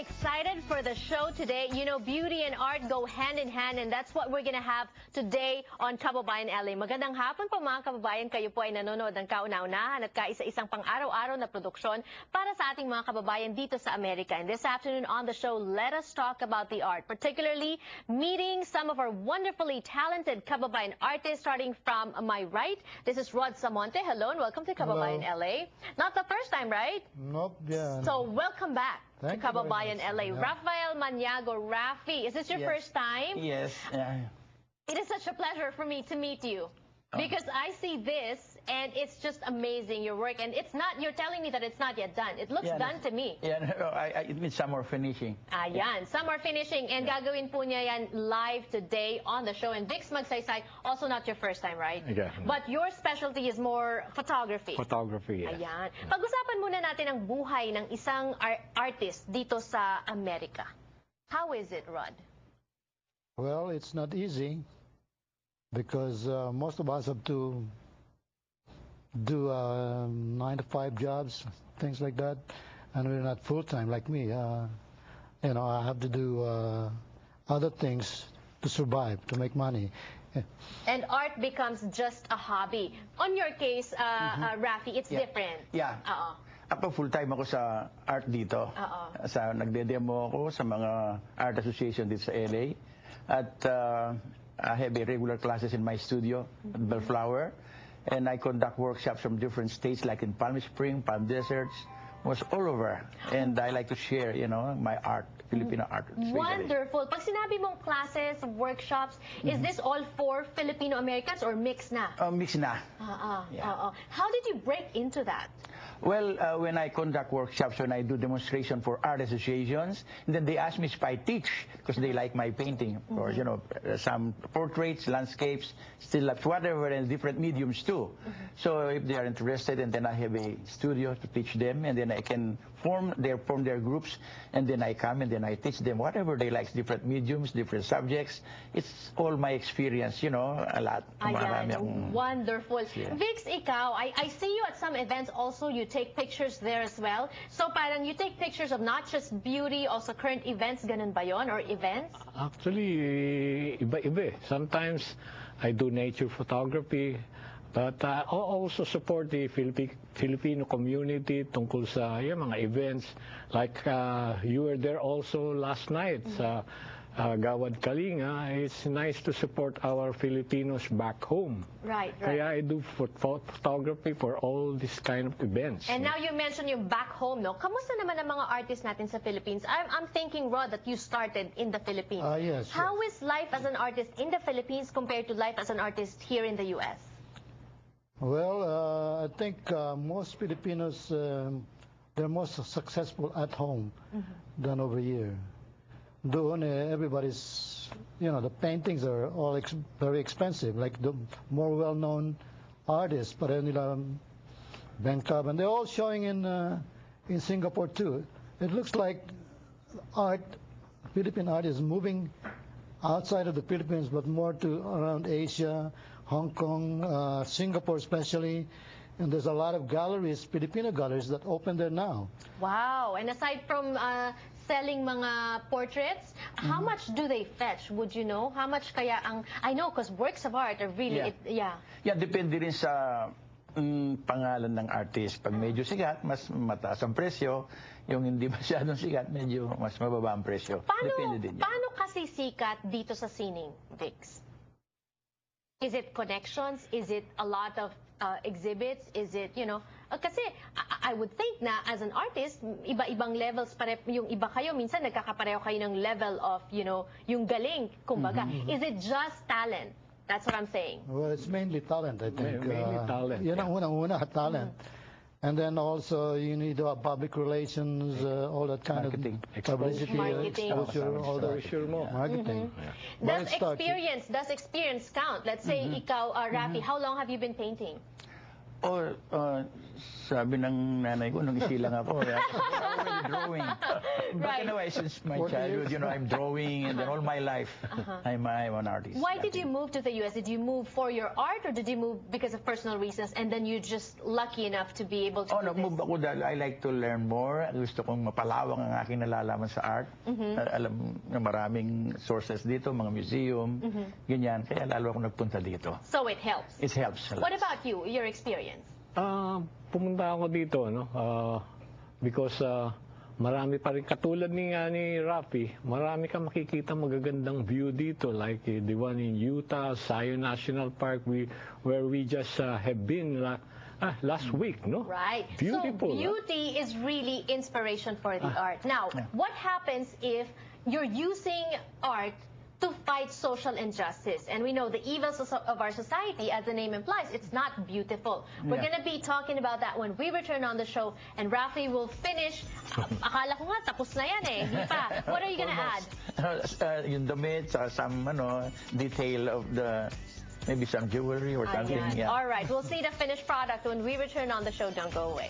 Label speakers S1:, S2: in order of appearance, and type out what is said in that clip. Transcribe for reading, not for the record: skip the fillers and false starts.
S1: excited for the show today. You know, beauty and art go hand in hand, and that's what we're gonna have today on Kababayan LA. Magandang hapon po mga kababayan. Kayo po ay nanonood ng kauna-unahan at kaisa-isang pang-araw-araw na produksyon para sa ating mga kababayan dito sa Amerika. And this afternoon on the show, let us talk about the art, particularly meeting some of our wonderfully talented kababayan artists. Starting from my right, this is Rod Samonte. Hello and welcome to Kababayan LA. Not the first time, right?
S2: Nope, yeah.
S1: So welcome back to Kababayan LA.
S2: Yeah.
S1: Rafael Maniago, Rafi, is this your first time?
S3: Yes.
S1: It is such a pleasure for me to meet you. Because I see this, and it's just amazing, your work. And it's not, you're telling me that it's not yet done. It looks done to me.
S3: Yeah, no, it means some are finishing.
S1: Ayan, some are finishing. And gagawin po niya yan live today on the show. And Vix Magsaysay, also not your first time, right?
S2: Yeah.
S1: But your specialty is more photography.
S2: Photography, yes.
S1: Ayan. Pag-usapan muna natin ang buhay ng isang artist dito sa Amerika. How is it, Rod?
S2: Well, it's not easy because most of us have to do 9-to-5 jobs, things like that, and we're not full-time like me. You know, I have to do other things to survive, to make money.
S1: And art becomes just a hobby. On your case, Rafi, it's different.
S3: Yeah. Ako full-time ako sa art dito. Nagde-demo ako sa mga art association dito sa LA. At I have regular classes in my studio at Bellflower. And I conduct workshops from different states, like in Palm Springs, Palm Deserts, was all over. And I like to share, you know, my art, Filipino art.
S1: Wonderful. Pag sinabi mong classes, workshops, is this all for Filipino Americans or mixed na?
S3: Mix na.
S1: How did you break into that?
S3: Well, when I conduct workshops, when I do demonstration for art associations, then they ask me if I teach because they like my painting, or you know, some portraits, landscapes, still lifes, whatever, and different mediums too. So if they are interested, and then I have a studio to teach them, and then I can form their groups, and then I come and then I teach them whatever they like, different mediums, different subjects. It's all my experience, you know, a lot.
S1: Ayan, wonderful.
S3: Yeah.
S1: Vix, ikaw, I see you at some events also. You take pictures there as well. So parang you take pictures of not just beauty, also current events, ganun ba yun, or events?
S4: Actually, iba-iba. Sometimes I do nature photography, but I also support the Filipino community tungkol sa mga events. Like you were there also last night sa Gawad Kalinga. It's nice to support our Filipinos back home.
S1: Right.
S4: Kaya I do photography for all these kind of events.
S1: And now you mentioned yung back home, no? Kamusta naman ang mga artists natin sa Philippines? I'm thinking, Rod, that you started in the Philippines.
S2: Yes.
S1: How is life as an artist in the Philippines compared to life as an artist here in the U.S.?
S2: Well, I think most Filipinos, they're more successful at home than over here. Doon, everybody's, you know, the paintings are all very expensive. Like the more well-known artists, pareho nila Bangkok, and they're all showing in Singapore too. It looks like Philippine art is moving outside of the Philippines, but more to around Asia, Hong Kong, Singapore especially. And there's a lot of galleries, Filipino galleries, that open there now.
S1: Wow. And aside from selling mga portraits, how much do they fetch? Would you know? How much kaya ang... I know, because works of art are really...
S3: Yeah, depende rin sa pangalan ng artist. Pag medyo sikat, mas mataas ang presyo. Yung hindi masyadong sikat, medyo mas mababa ang presyo. Depende din yan.
S1: Paano kasi sikat dito sa sining, Vix? Is it connections? Is it a lot of exhibits? Is it, you know, kasi I would think na as an artist, iba-ibang levels, yung iba kayo, minsan nagkakapareho kayo ng level of, you know, yung galing, kumbaga. Is it just talent? That's what I'm saying.
S2: Well, it's mainly talent, I think.
S4: Mainly talent.
S2: Yun ang unang-una, talent. And then also you need to have public relations, all that kind
S3: marketing.
S2: of publicity, exposure, all that. Marketing.
S1: Does experience count? Let's say ikaw, Rafi, how long have you been painting?
S3: Sabi ng nanay ko, nung isilang ako, drawing. But
S1: Right.
S3: anyway, since my
S2: 40
S3: childhood,
S2: years.
S3: I'm drawing, and then all my life, I'm an artist.
S1: Why did you move to the U.S.? Did you move for your art, or did you move because of personal reasons, and then you're just lucky enough to be able to do this?
S3: Nag-move ako dahil I like to learn more. Gusto kong mapalawak ang aking nalalaman sa art. Alam na maraming sources dito, mga museum, ganyan. Kaya lalo ako nagpunta dito.
S1: So it helps.
S3: It helps a lot.
S1: What about you, your experience?
S4: Pumunta ako dito, no? Because marami pa rin, katulad ni Rafi, marami kang makikita magagandang view dito, like the one in Utah, Zion National Park, where we just have been last week, no?
S1: Right.
S4: Beautiful.
S1: So beauty is really inspiration for the art. Now, what happens if you're using art to fight social injustice? And we know the evils of our society, as the name implies, it's not beautiful. We're going to be talking about that when we return on the show, and Rafi will finish. Akala ko nga, tapos na yan eh. Hindi pa. What are you going to add?
S3: Yung damit, some detail of maybe some jewelry or something.
S1: Ayan.
S3: Yeah.
S1: All right. We'll see the finished product when we return on the show. Don't go away.